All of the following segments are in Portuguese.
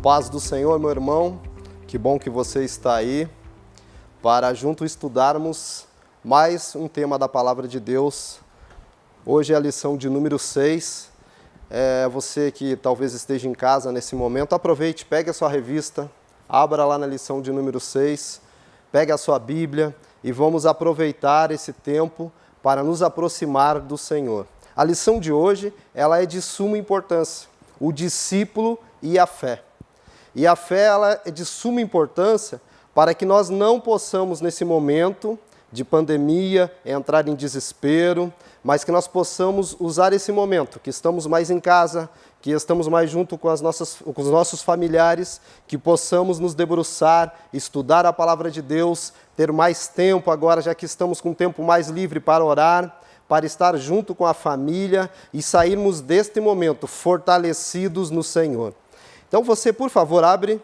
Paz do Senhor, meu irmão, que bom que você está aí para junto estudarmos mais um tema da Palavra de Deus. Hoje é a lição de número 6. Você que talvez esteja em casa nesse momento, aproveite, pegue a sua revista, abra lá na lição de número 6, pegue a sua Bíblia e vamos aproveitar esse tempo para nos aproximar do Senhor. A lição de hoje, ela é de suma importância, o discípulo e a fé. E a fé ela é de suma importância para que nós não possamos, nesse momento de pandemia, entrar em desespero, mas que nós possamos usar esse momento, que estamos mais em casa, que estamos mais junto com os nossos familiares, que possamos nos debruçar, estudar a palavra de Deus, ter mais tempo agora, já que estamos com tempo mais livre para orar, para estar junto com a família e sairmos deste momento fortalecidos no Senhor. Então você, por favor, abre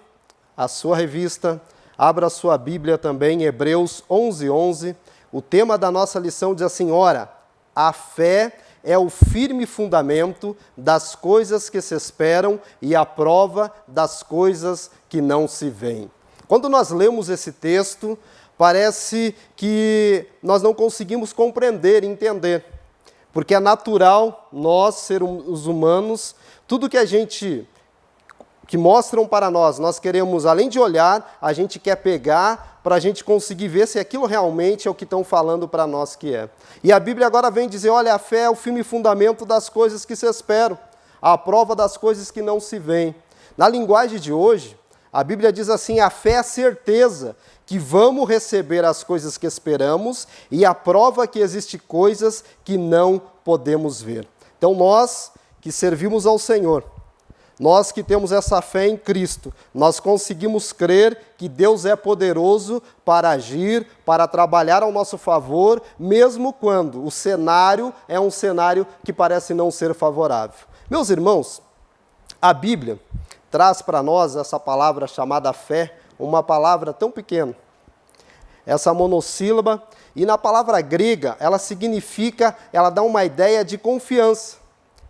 a sua revista, abra a sua Bíblia também, Hebreus 11:11. O tema da nossa lição diz assim: ora, a fé é o firme fundamento das coisas que se esperam e a prova das coisas que não se veem. Quando nós lemos esse texto, parece que nós não conseguimos compreender, entender, porque é natural nós, seres humanos, tudo que mostram para nós queremos, além de olhar, a gente quer pegar para a gente conseguir ver se aquilo realmente é o que estão falando para nós que é. E a Bíblia agora vem dizer, olha, a fé é o firme fundamento das coisas que se esperam, a prova das coisas que não se veem. Na linguagem de hoje, a Bíblia diz assim, a fé é a certeza que vamos receber as coisas que esperamos e a prova que existem coisas que não podemos ver. Então nós que servimos ao Senhor, nós que temos essa fé em Cristo, nós conseguimos crer que Deus é poderoso para agir, para trabalhar ao nosso favor, mesmo quando o cenário é um cenário que parece não ser favorável. Meus irmãos, a Bíblia traz para nós essa palavra chamada fé, uma palavra tão pequena, essa monossílaba, e na palavra grega ela dá uma ideia de confiança,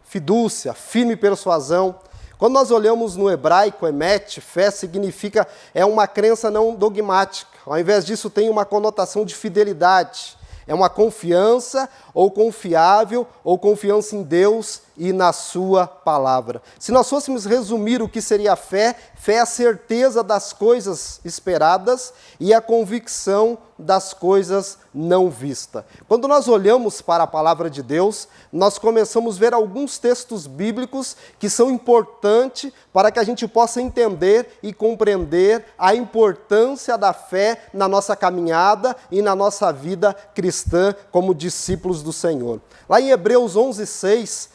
fidúcia, firme persuasão. Quando nós olhamos no hebraico, emet, fé significa, é uma crença não dogmática. Ao invés disso, tem uma conotação de fidelidade. É uma confiança, ou confiável, ou confiança em Deus e na sua palavra. Se nós fôssemos resumir o que seria a fé, fé é a certeza das coisas esperadas e a convicção das coisas não vistas. Quando nós olhamos para a palavra de Deus, nós começamos a ver alguns textos bíblicos que são importantes para que a gente possa entender e compreender a importância da fé na nossa caminhada e na nossa vida cristã como discípulos do Senhor. Lá em Hebreus 11:6,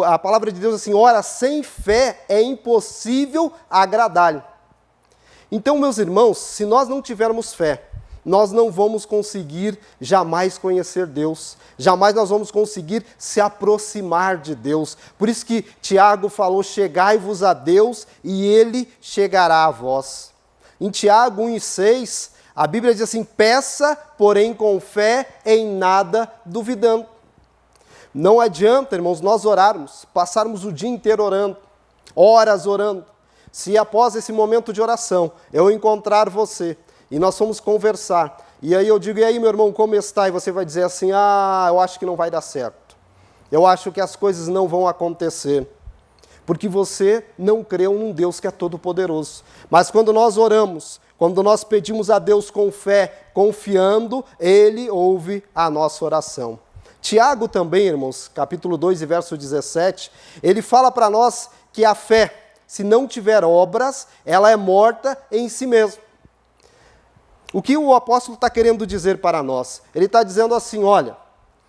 a palavra de Deus diz assim, ora, sem fé é impossível agradar-lhe. Então, meus irmãos, se nós não tivermos fé, nós não vamos conseguir jamais conhecer Deus, jamais nós vamos conseguir se aproximar de Deus. Por isso que Tiago falou, chegai-vos a Deus e Ele chegará a vós. Em Tiago 1:6, a Bíblia diz assim, peça, porém com fé, em nada duvidando. Não adianta, irmãos, nós orarmos, passarmos o dia inteiro orando, horas orando. Se após esse momento de oração eu encontrar você e nós vamos conversar, e aí eu digo, e aí meu irmão, como está? E você vai dizer assim, eu acho que não vai dar certo. Eu acho que as coisas não vão acontecer. Porque você não creu num Deus que é todo-poderoso. Mas quando nós oramos, quando nós pedimos a Deus com fé, confiando, Ele ouve a nossa oração. Tiago também, irmãos, capítulo 2 e verso 17, ele fala para nós que a fé, se não tiver obras, ela é morta em si mesma. O que o apóstolo está querendo dizer para nós? Ele está dizendo assim, olha,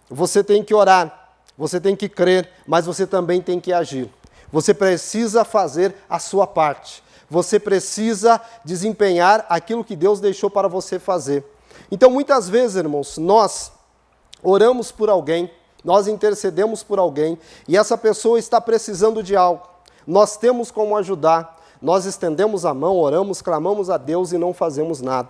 você tem que orar, você tem que crer, mas você também tem que agir. Você precisa fazer a sua parte. Você precisa desempenhar aquilo que Deus deixou para você fazer. Então, muitas vezes, irmãos, nós oramos por alguém, nós intercedemos por alguém, e essa pessoa está precisando de algo. Nós temos como ajudar, nós estendemos a mão, oramos, clamamos a Deus e não fazemos nada.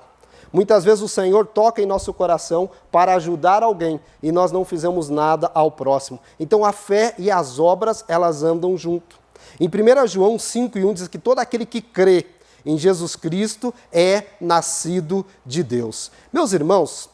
Muitas vezes o Senhor toca em nosso coração para ajudar alguém e nós não fizemos nada ao próximo. Então a fé e as obras, elas andam junto. Em 1 João 5:1 diz que todo aquele que crê em Jesus Cristo é nascido de Deus. Meus irmãos,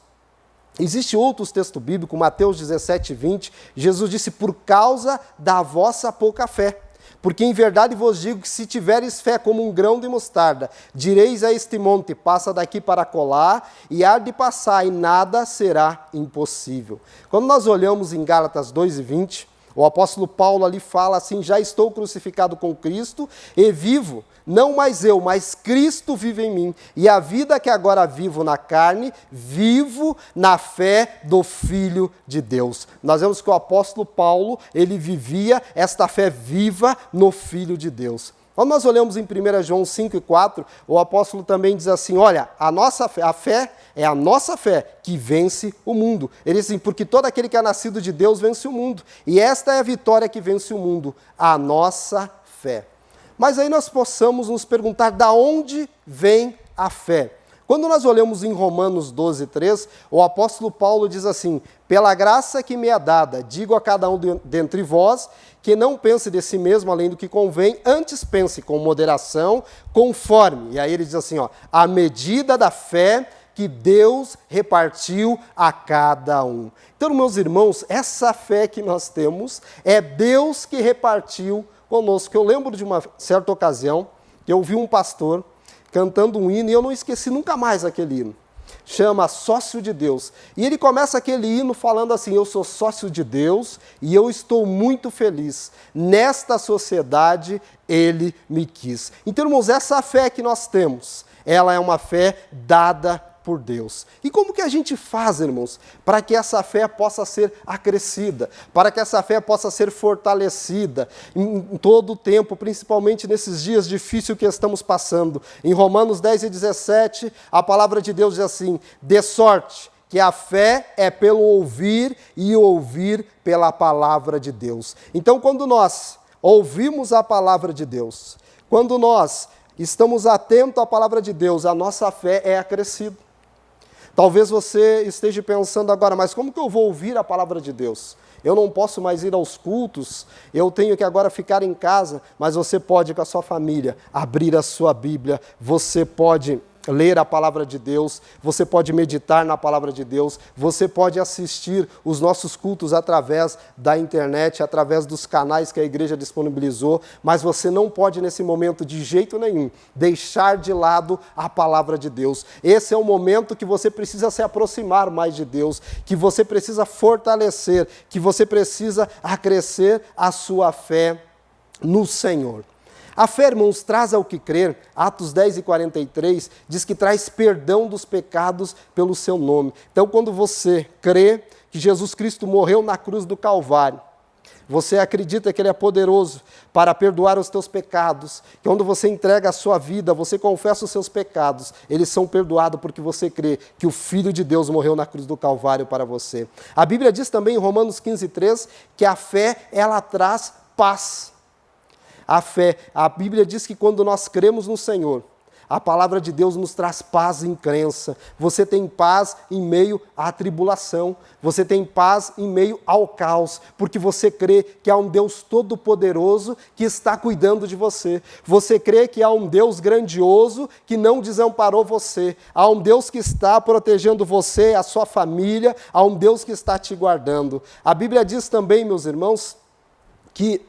existe outros textos bíblicos, Mateus 17:20, Jesus disse, por causa da vossa pouca fé. Porque em verdade vos digo que se tiveres fé como um grão de mostarda, direis a este monte, passa daqui para acolá, e há de passar, e nada será impossível. Quando nós olhamos em Gálatas 2:20, o apóstolo Paulo ali fala assim, já estou crucificado com Cristo e vivo, não mais eu, mas Cristo vive em mim. E a vida que agora vivo na carne, vivo na fé do Filho de Deus. Nós vemos que o apóstolo Paulo, ele vivia esta fé viva no Filho de Deus. Quando nós olhamos em 1 João 5:4, o apóstolo também diz assim, olha, a fé é a nossa fé que vence o mundo. Ele diz assim, porque todo aquele que é nascido de Deus vence o mundo. E esta é a vitória que vence o mundo, a nossa fé. Mas aí nós possamos nos perguntar, da onde vem a fé? Quando nós olhamos em Romanos 12:3, o apóstolo Paulo diz assim, pela graça que me é dada, digo a cada um dentre vós, que não pense de si mesmo além do que convém, antes pense com moderação, conforme. E aí ele diz assim, a medida da fé que Deus repartiu a cada um. Então, meus irmãos, essa fé que nós temos é Deus que repartiu conosco. Eu lembro de uma certa ocasião que eu vi um pastor cantando um hino e eu não esqueci nunca mais aquele hino. Chama Sócio de Deus. E ele começa aquele hino falando assim, eu sou sócio de Deus e eu estou muito feliz. Nesta sociedade ele me quis. Então, irmãos, essa fé que nós temos, ela é uma fé dada por Deus. E como que a gente faz, irmãos, para que essa fé possa ser acrescida, para que essa fé possa ser fortalecida em todo o tempo, principalmente nesses dias difíceis que estamos passando? Em Romanos 10:17, a palavra de Deus diz assim, de sorte que a fé é pelo ouvir e ouvir pela palavra de Deus. Então, quando nós ouvimos a palavra de Deus, quando nós estamos atentos à palavra de Deus, a nossa fé é acrescida. Talvez você esteja pensando agora, mas como que eu vou ouvir a palavra de Deus? Eu não posso mais ir aos cultos, eu tenho que agora ficar em casa, mas você pode com a sua família abrir a sua Bíblia, você pode ler a palavra de Deus, você pode meditar na palavra de Deus, você pode assistir os nossos cultos através da internet, através dos canais que a igreja disponibilizou, mas você não pode nesse momento de jeito nenhum deixar de lado a palavra de Deus. Esse é o momento que você precisa se aproximar mais de Deus, que você precisa fortalecer, que você precisa acrescer a sua fé no Senhor. A fé, irmãos, traz ao que crer, Atos 10:43, diz que traz perdão dos pecados pelo seu nome. Então, quando você crê que Jesus Cristo morreu na cruz do Calvário, você acredita que Ele é poderoso para perdoar os teus pecados, que quando você entrega a sua vida, você confessa os seus pecados, eles são perdoados porque você crê que o Filho de Deus morreu na cruz do Calvário para você. A Bíblia diz também em Romanos 15:3 que a fé, ela traz paz. A fé, a Bíblia diz que quando nós cremos no Senhor, a palavra de Deus nos traz paz em crença. Você tem paz em meio à tribulação, você tem paz em meio ao caos, porque você crê que há um Deus todo-poderoso que está cuidando de você. Você crê que há um Deus grandioso que não desamparou você. Há um Deus que está protegendo você, a sua família, há um Deus que está te guardando. A Bíblia diz também, meus irmãos, que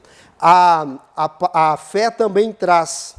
a fé também traz,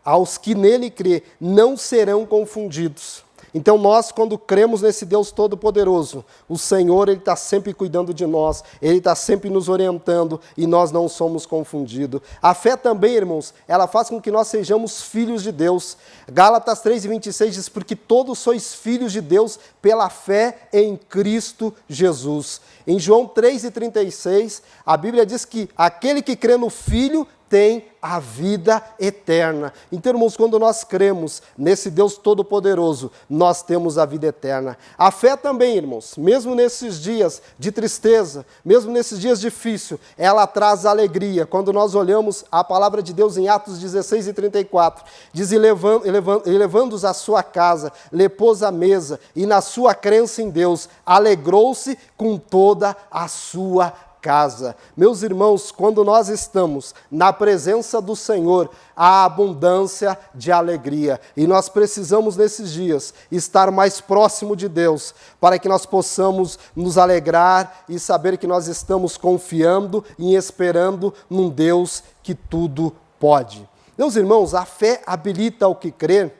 aos que nele crê, não serão confundidos. Então nós, quando cremos nesse Deus Todo-Poderoso, o Senhor, Ele está sempre cuidando de nós, Ele está sempre nos orientando e nós não somos confundidos. A fé também, irmãos, ela faz com que nós sejamos filhos de Deus. Gálatas 3:26 diz, porque todos sois filhos de Deus pela fé em Cristo Jesus. Em João 3:36, a Bíblia diz que aquele que crê no Filho tem a vida eterna. Então, irmãos, quando nós cremos nesse Deus Todo-Poderoso, nós temos a vida eterna. A fé também, irmãos, mesmo nesses dias de tristeza, mesmo nesses dias difíceis, ela traz alegria. Quando nós olhamos a palavra de Deus em Atos 16:34, diz, elevando-os à sua casa, lhe pôs à mesa, e na sua crença em Deus, alegrou-se com toda a sua casa. Meus irmãos, quando nós estamos na presença do Senhor, há abundância de alegria. E nós precisamos, nesses dias, estar mais próximo de Deus, para que nós possamos nos alegrar e saber que nós estamos confiando e esperando num Deus que tudo pode. Meus irmãos, a fé habilita o que crer.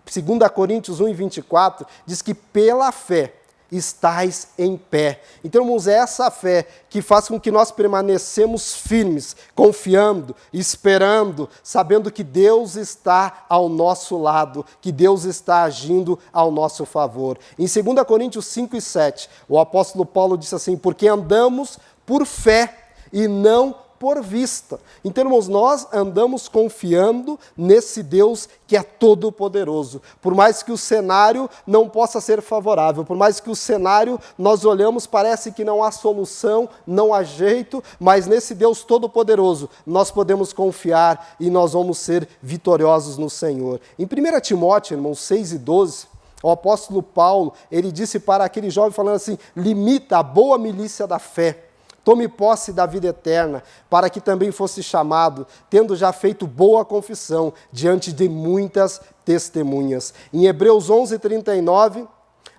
2 Coríntios 1:24 diz que pela fé estais em pé. Então, irmãos, é essa fé que faz com que nós permanecemos firmes, confiando, esperando, sabendo que Deus está ao nosso lado, que Deus está agindo ao nosso favor. Em 2 Coríntios 5:7, o apóstolo Paulo disse assim: porque andamos por fé e não por vista. Então, irmãos, nós andamos confiando nesse Deus que é todo-poderoso. Por mais que o cenário não possa ser favorável, por mais que o cenário nós olhamos, parece que não há solução, não há jeito, mas nesse Deus todo-poderoso nós podemos confiar e nós vamos ser vitoriosos no Senhor. Em 1 Timóteo, irmãos, 6:12, o apóstolo Paulo, ele disse para aquele jovem falando assim: limita a boa milícia da fé, tome posse da vida eterna, para que também fosse chamado, tendo já feito boa confissão diante de muitas testemunhas. Em Hebreus 11:39,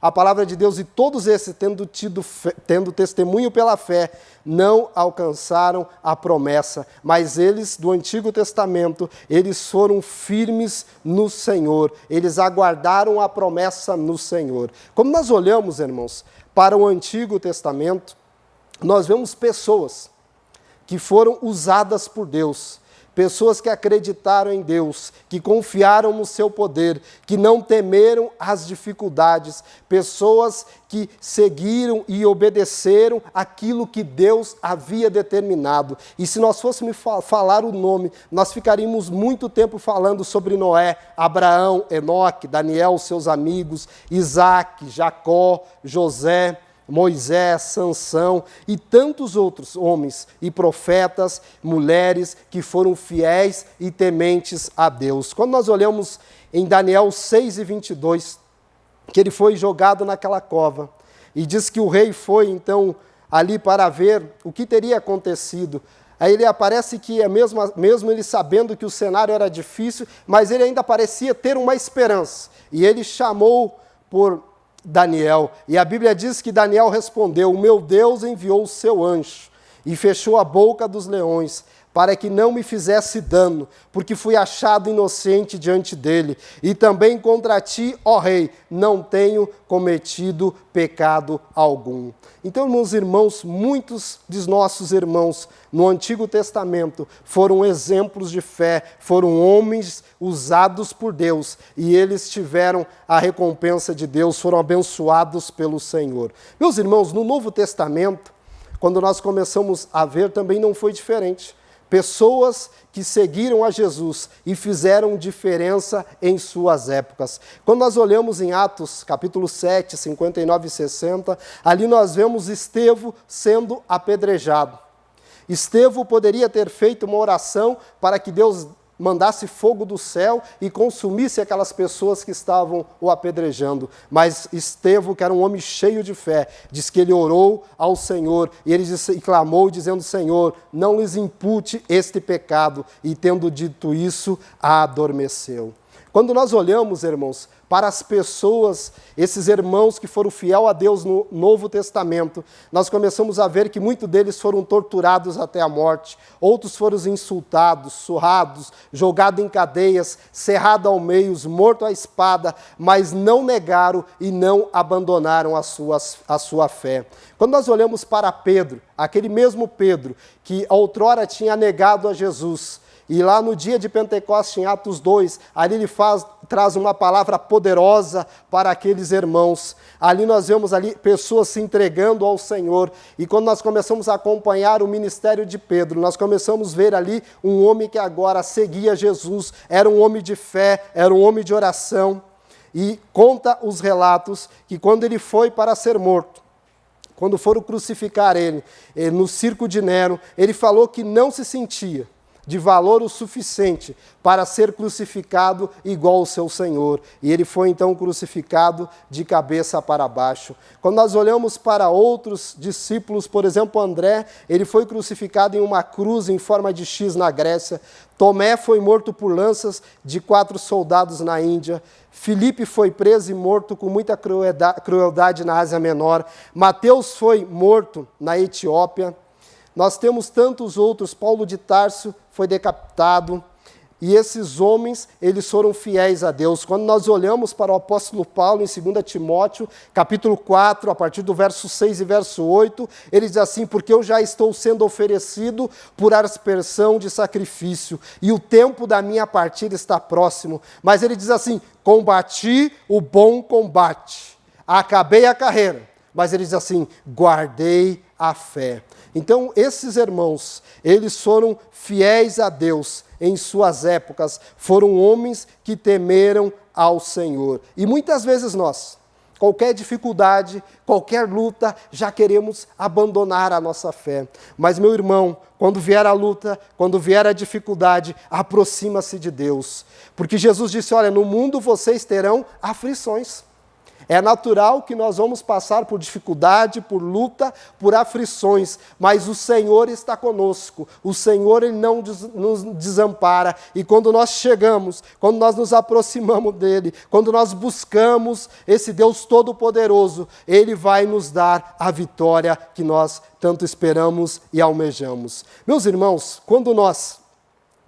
a palavra de Deus: e todos esses, tendo testemunho pela fé, não alcançaram a promessa, mas eles, do Antigo Testamento, eles foram firmes no Senhor, eles aguardaram a promessa no Senhor. Como nós olhamos, irmãos, para o Antigo Testamento, nós vemos pessoas que foram usadas por Deus, pessoas que acreditaram em Deus, que confiaram no seu poder, que não temeram as dificuldades, pessoas que seguiram e obedeceram aquilo que Deus havia determinado. E se nós fôssemos falar o nome, nós ficaríamos muito tempo falando sobre Noé, Abraão, Enoque, Daniel, seus amigos, Isaac, Jacó, José, Moisés, Sansão e tantos outros homens e profetas, mulheres que foram fiéis e tementes a Deus. Quando nós olhamos em Daniel 6:22, que ele foi jogado naquela cova, e diz que o rei foi então ali para ver o que teria acontecido. Aí ele aparece que é mesmo ele sabendo que o cenário era difícil, mas ele ainda parecia ter uma esperança. E ele chamou por Daniel, e a Bíblia diz que Daniel respondeu: o meu Deus enviou o seu anjo e fechou a boca dos leões, para que não me fizesse dano, porque fui achado inocente diante dele. E também contra ti, ó rei, não tenho cometido pecado algum. Então, meus irmãos, muitos dos nossos irmãos no Antigo Testamento foram exemplos de fé, foram homens usados por Deus, e eles tiveram a recompensa de Deus, foram abençoados pelo Senhor. Meus irmãos, no Novo Testamento, quando nós começamos a ver, também não foi diferente. Pessoas que seguiram a Jesus e fizeram diferença em suas épocas. Quando nós olhamos em Atos, capítulo 7, 59 e 60, ali nós vemos Estevão sendo apedrejado. Estevão poderia ter feito uma oração para que Deus mandasse fogo do céu e consumisse aquelas pessoas que estavam o apedrejando. Mas Estevão, que era um homem cheio de fé, diz que ele orou ao Senhor e ele clamou dizendo: Senhor, não lhes impute este pecado. E tendo dito isso, adormeceu. Quando nós olhamos, irmãos, para as pessoas, esses irmãos que foram fiel a Deus no Novo Testamento, nós começamos a ver que muitos deles foram torturados até a morte, outros foram insultados, surrados, jogados em cadeias, cerrados ao meio, mortos à espada, mas não negaram e não abandonaram a sua fé. Quando nós olhamos para Pedro, aquele mesmo Pedro que outrora tinha negado a Jesus, e lá no dia de Pentecostes, em Atos 2, ali ele traz uma palavra poderosa para aqueles irmãos. Ali nós vemos ali pessoas se entregando ao Senhor. E quando nós começamos a acompanhar o ministério de Pedro, nós começamos a ver ali um homem que agora seguia Jesus, era um homem de fé, era um homem de oração. E conta os relatos que quando ele foi para ser morto, quando foram crucificar ele no circo de Nero, ele falou que não se sentia de valor o suficiente para ser crucificado igual ao seu Senhor. E ele foi então crucificado de cabeça para baixo. Quando nós olhamos para outros discípulos, por exemplo, André, ele foi crucificado em uma cruz em forma de X na Grécia. Tomé foi morto por lanças de 4 soldados na Índia. Filipe foi preso e morto com muita crueldade na Ásia Menor. Mateus foi morto na Etiópia. Nós temos tantos outros. Paulo de Tarso foi decapitado. E esses homens, eles foram fiéis a Deus. Quando nós olhamos para o apóstolo Paulo em 2 Timóteo, capítulo 4, a partir do verso 6 e verso 8, ele diz assim: porque eu já estou sendo oferecido por aspersão de sacrifício, e o tempo da minha partida está próximo. Mas ele diz assim: combati o bom combate, acabei a carreira. Mas ele diz assim: guardei a fé. Então, esses irmãos, eles foram fiéis a Deus em suas épocas, foram homens que temeram ao Senhor. E muitas vezes nós, qualquer dificuldade, qualquer luta, já queremos abandonar a nossa fé. Mas, meu irmão, quando vier a luta, quando vier a dificuldade, aproxima-se de Deus. Porque Jesus disse: olha, no mundo vocês terão aflições. É natural que nós vamos passar por dificuldade, por luta, por aflições, mas o Senhor está conosco, o Senhor Ele não nos desampara, e quando nós chegamos, quando nós nos aproximamos dEle, quando nós buscamos esse Deus Todo-Poderoso, Ele vai nos dar a vitória que nós tanto esperamos e almejamos. Meus irmãos, quando nós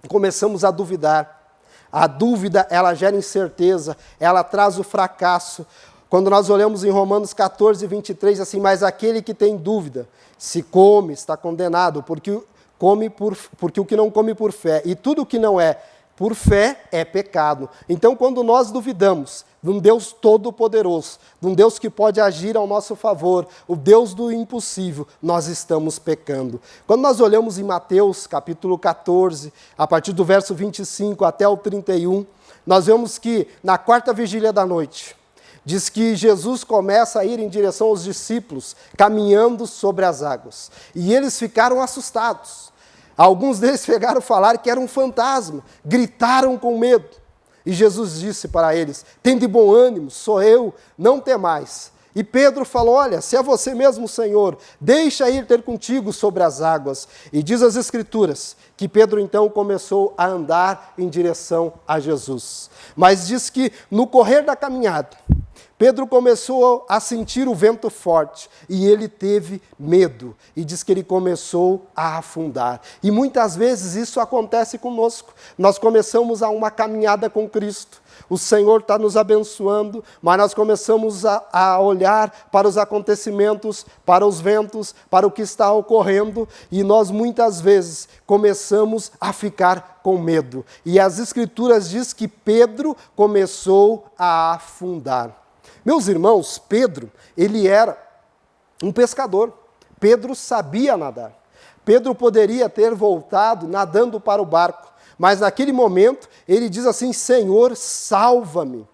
começamos a duvidar, a dúvida ela gera incerteza, ela traz o fracasso. Quando nós olhamos em Romanos 14, 23, assim: mas aquele que tem dúvida, se come, está condenado, porque o que não come por fé, e tudo o que não é por fé é pecado. Então, quando nós duvidamos de um Deus todo-poderoso, de um Deus que pode agir ao nosso favor, o Deus do impossível, nós estamos pecando. Quando nós olhamos em Mateus, capítulo 14, a partir do verso 25 até o 31, nós vemos que na quarta vigília da noite, diz que Jesus começa a ir em direção aos discípulos, caminhando sobre as águas. E eles ficaram assustados. Alguns deles chegaram a falar que era um fantasma, gritaram com medo. E Jesus disse para eles: tende bom ânimo, sou eu, não temais. E Pedro falou: olha, se é você mesmo, Senhor, deixa ir ter contigo sobre as águas. E diz as Escrituras que Pedro então começou a andar em direção a Jesus. Mas diz que no correr da caminhada, Pedro começou a sentir o vento forte e ele teve medo. E diz que ele começou a afundar. E muitas vezes isso acontece conosco. Nós começamos a uma caminhada com Cristo. O Senhor está nos abençoando, mas nós começamos a olhar para os acontecimentos, para os ventos, para o que está ocorrendo, e nós muitas vezes começamos a ficar com medo. E as Escrituras dizem que Pedro começou a afundar. Meus irmãos, Pedro, ele era um pescador. Pedro sabia nadar. Pedro poderia ter voltado nadando para o barco, mas naquele momento ele diz assim: Senhor, salva-me.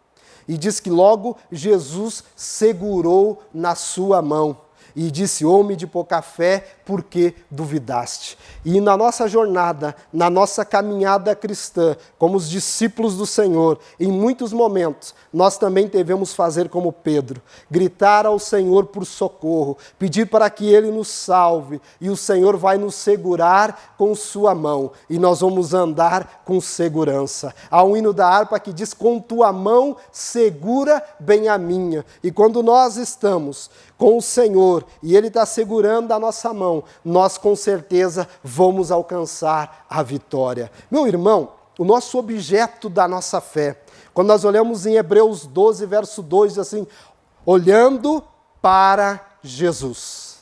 E diz que logo Jesus segurou na sua mão e disse: homem de pouca fé, por que duvidaste? E na nossa jornada, na nossa caminhada cristã, como os discípulos do Senhor, em muitos momentos, nós também devemos fazer como Pedro, gritar ao Senhor por socorro, pedir para que Ele nos salve, e o Senhor vai nos segurar com sua mão, e nós vamos andar com segurança. Há um hino da harpa que diz: com tua mão segura bem a minha. E quando nós estamos com o Senhor, e Ele está segurando a nossa mão, nós com certeza vamos alcançar a vitória. Meu irmão, o nosso objeto da nossa fé, quando nós olhamos em Hebreus 12, verso 2, diz assim: olhando para Jesus.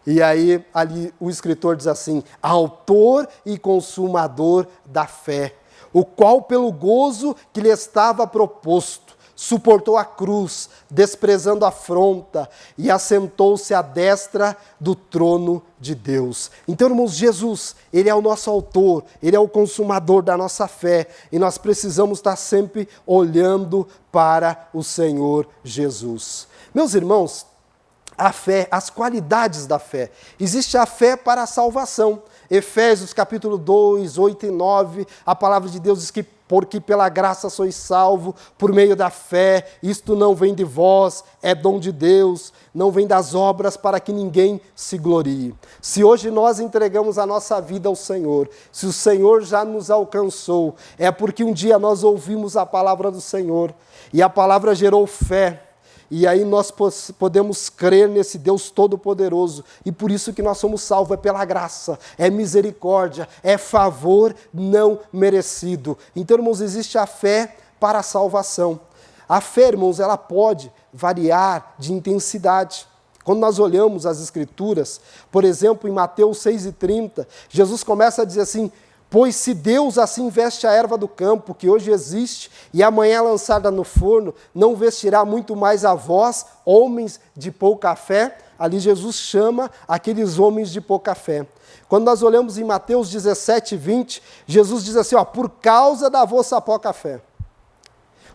E aí, ali o escritor diz assim: autor e consumador da fé, o qual pelo gozo que lhe estava proposto, suportou a cruz, desprezando a afronta, e assentou-se à destra do trono de Deus. Então, irmãos, Jesus, Ele é o nosso autor, Ele é o consumador da nossa fé, e nós precisamos estar sempre olhando para o Senhor Jesus. Meus irmãos, a fé, as qualidades da fé. Existe a fé para a salvação. Efésios capítulo 2, 8 e 9, a palavra de Deus diz que porque pela graça sois salvo, por meio da fé, isto não vem de vós, é dom de Deus, não vem das obras para que ninguém se glorie. Se hoje nós entregamos a nossa vida ao Senhor, se o Senhor já nos alcançou, é porque um dia nós ouvimos a palavra do Senhor, e a palavra gerou fé, e aí nós podemos crer nesse Deus Todo-Poderoso. E por isso que nós somos salvos, é pela graça, é misericórdia, é favor não merecido. Então, irmãos, existe a fé para a salvação. A fé, irmãos, ela pode variar de intensidade. Quando nós olhamos as Escrituras, por exemplo, em Mateus 6,30, Jesus começa a dizer assim: pois se Deus assim veste a erva do campo, que hoje existe, e amanhã é lançada no forno, não vestirá muito mais a vós, homens de pouca fé? Ali Jesus chama aqueles homens de pouca fé. Quando nós olhamos em Mateus 17:20, Jesus diz assim, por causa da vossa pouca fé.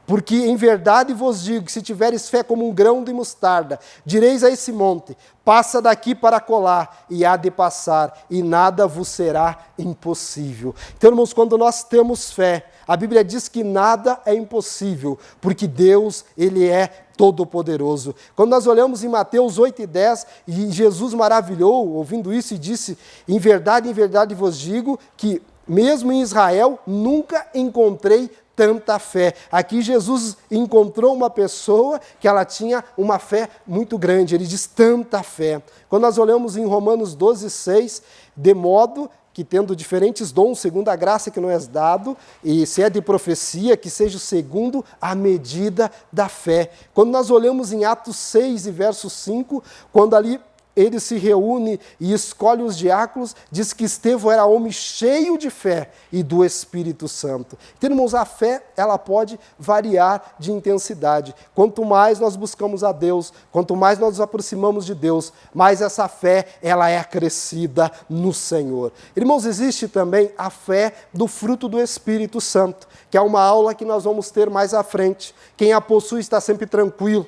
Porque em verdade vos digo que se tiveres fé como um grão de mostarda, direis a esse monte, passa daqui para acolá, e há de passar, e nada vos será impossível. Então, irmãos, quando nós temos fé, a Bíblia diz que nada é impossível, porque Deus, Ele é todo-poderoso. Quando nós olhamos em Mateus 8:10, e Jesus maravilhou, ouvindo isso, e disse, em verdade vos digo, que mesmo em Israel nunca encontrei tanta fé. Aqui Jesus encontrou uma pessoa que ela tinha uma fé muito grande. Ele diz tanta fé. Quando nós olhamos em Romanos 12:6, de modo que tendo diferentes dons, segundo a graça que nos é dado, e se é de profecia, que seja segundo a medida da fé. Quando nós olhamos em Atos 6 e verso 5, quando ali ele se reúne e escolhe os diáconos, diz que Estevão era homem cheio de fé e do Espírito Santo. Então, irmãos, a fé, ela pode variar de intensidade. Quanto mais nós buscamos a Deus, quanto mais nós nos aproximamos de Deus, mais essa fé, ela é acrescida no Senhor. Irmãos, existe também a fé do fruto do Espírito Santo, que é uma aula que nós vamos ter mais à frente. Quem a possui está sempre tranquilo,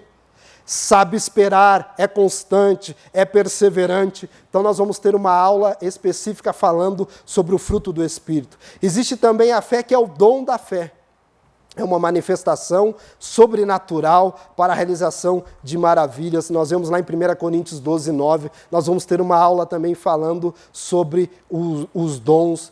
sabe esperar, é constante, é perseverante. Então nós vamos ter uma aula específica falando sobre o fruto do Espírito. Existe também a fé que é o dom da fé. É uma manifestação sobrenatural para a realização de maravilhas. Nós vemos lá em 1 Coríntios 12:9, nós vamos ter uma aula também falando sobre os dons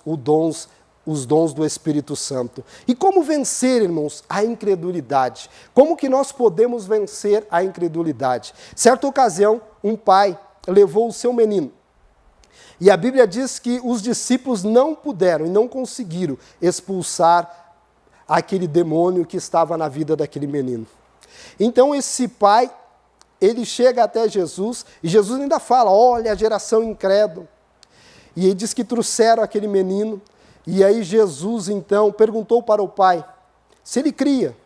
do Espírito Santo. E como vencer, irmãos, a incredulidade? Como que nós podemos vencer a incredulidade? Certa ocasião, um pai levou o seu menino. E a Bíblia diz que os discípulos não puderam e não conseguiram expulsar aquele demônio que estava na vida daquele menino. Então esse pai, ele chega até Jesus, e Jesus ainda fala, olha a geração incrédula. E ele diz que trouxeram aquele menino. E aí Jesus, então, perguntou para o pai se ele cria,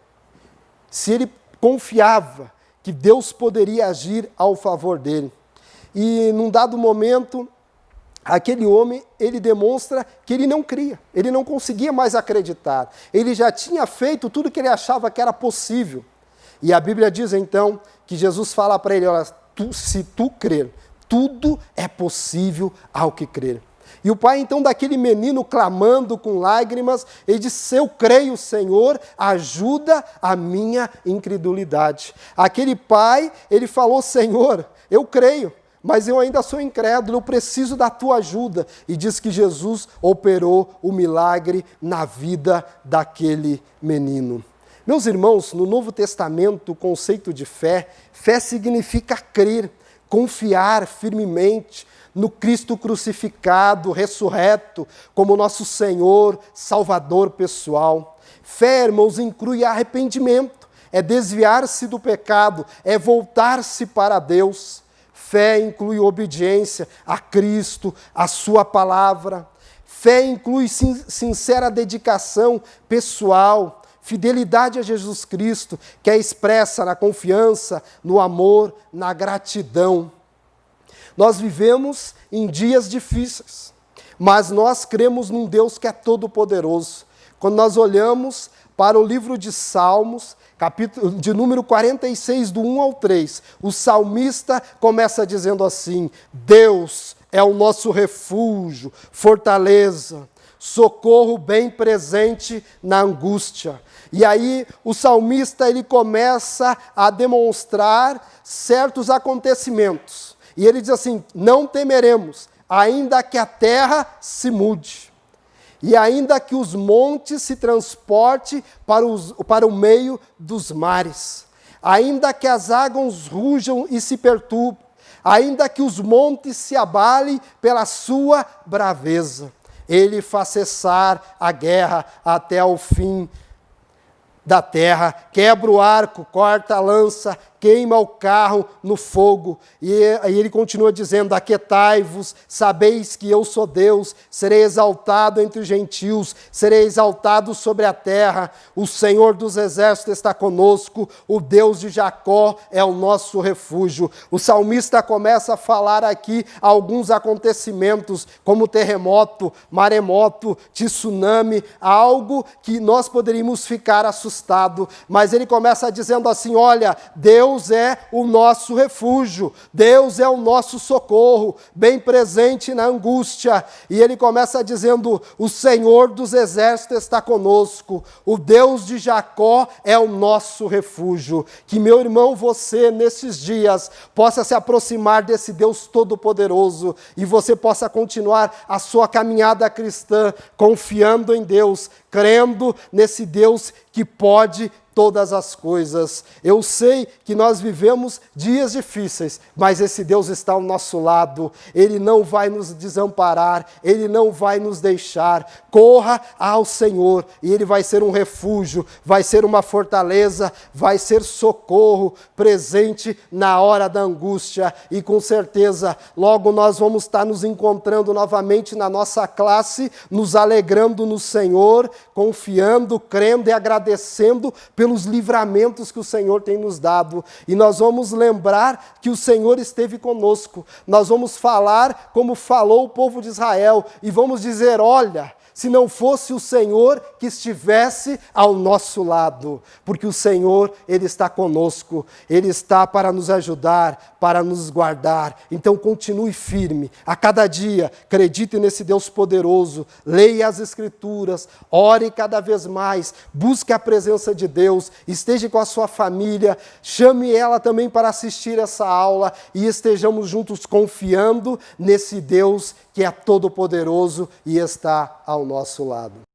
se ele confiava que Deus poderia agir ao favor dele. E num dado momento, aquele homem, ele demonstra que ele não cria, ele não conseguia mais acreditar. Ele já tinha feito tudo que ele achava que era possível. E a Bíblia diz, então, que Jesus fala para ele, olha, se tu crer, tudo é possível ao que crer. E o pai, então, daquele menino clamando com lágrimas, ele disse, eu creio, Senhor, ajuda a minha incredulidade. Aquele pai, ele falou, Senhor, eu creio, mas eu ainda sou incrédulo, eu preciso da tua ajuda. E diz que Jesus operou o milagre na vida daquele menino. Meus irmãos, no Novo Testamento, o conceito de fé significa crer, confiar firmemente no Cristo crucificado, ressurreto, como nosso Senhor, Salvador pessoal. Fé, irmãos, inclui arrependimento, é desviar-se do pecado, é voltar-se para Deus. Fé inclui obediência a Cristo, a sua palavra. Fé inclui sincera dedicação pessoal, fidelidade a Jesus Cristo, que é expressa na confiança, no amor, na gratidão. Nós vivemos em dias difíceis, mas nós cremos num Deus que é todo-poderoso. Quando nós olhamos para o livro de Salmos, capítulo de número 46, do 1 ao 3, o salmista começa dizendo assim, Deus é o nosso refúgio, fortaleza, socorro bem presente na angústia. E aí o salmista ele começa a demonstrar certos acontecimentos. E ele diz assim: não temeremos, ainda que a terra se mude, e ainda que os montes se transportem para o meio dos mares, ainda que as águas rujam e se perturbem, ainda que os montes se abalem pela sua braveza, ele faz cessar a guerra até o fim da terra, quebra o arco, corta a lança, queima o carro no fogo. E aí ele continua dizendo: aquietai-vos, sabeis que eu sou Deus, serei exaltado entre os gentios, serei exaltado sobre a terra, o Senhor dos exércitos está conosco, o Deus de Jacó é o nosso refúgio. O salmista começa a falar aqui alguns acontecimentos, como terremoto, maremoto, tsunami, algo que nós poderíamos ficar assustados, mas ele começa dizendo assim: olha, Deus é o nosso refúgio, Deus é o nosso socorro, bem presente na angústia. E ele começa dizendo: o Senhor dos exércitos está conosco, o Deus de Jacó é o nosso refúgio. Que, meu irmão, você nesses dias possa se aproximar desse Deus todo-poderoso e você possa continuar a sua caminhada cristã confiando em Deus, crendo nesse Deus que pode todas as coisas. Eu sei que nós vivemos dias difíceis, mas esse Deus está ao nosso lado, Ele não vai nos desamparar, Ele não vai nos deixar. Corra ao Senhor e Ele vai ser um refúgio, vai ser uma fortaleza, vai ser socorro presente na hora da angústia. E com certeza, logo nós vamos estar nos encontrando novamente na nossa classe, nos alegrando no Senhor, confiando, crendo e agradecendo pelos livramentos que o Senhor tem nos dado. E nós vamos lembrar que o Senhor esteve conosco. Nós vamos falar como falou o povo de Israel e vamos dizer: olha, se não fosse o Senhor que estivesse ao nosso lado, porque o Senhor, Ele está conosco, Ele está para nos ajudar, para nos guardar. Então continue firme, a cada dia, acredite nesse Deus poderoso, leia as Escrituras, ore cada vez mais, busque a presença de Deus, esteja com a sua família, chame ela também para assistir essa aula e estejamos juntos confiando nesse Deus que é todo-poderoso e está ao nosso lado.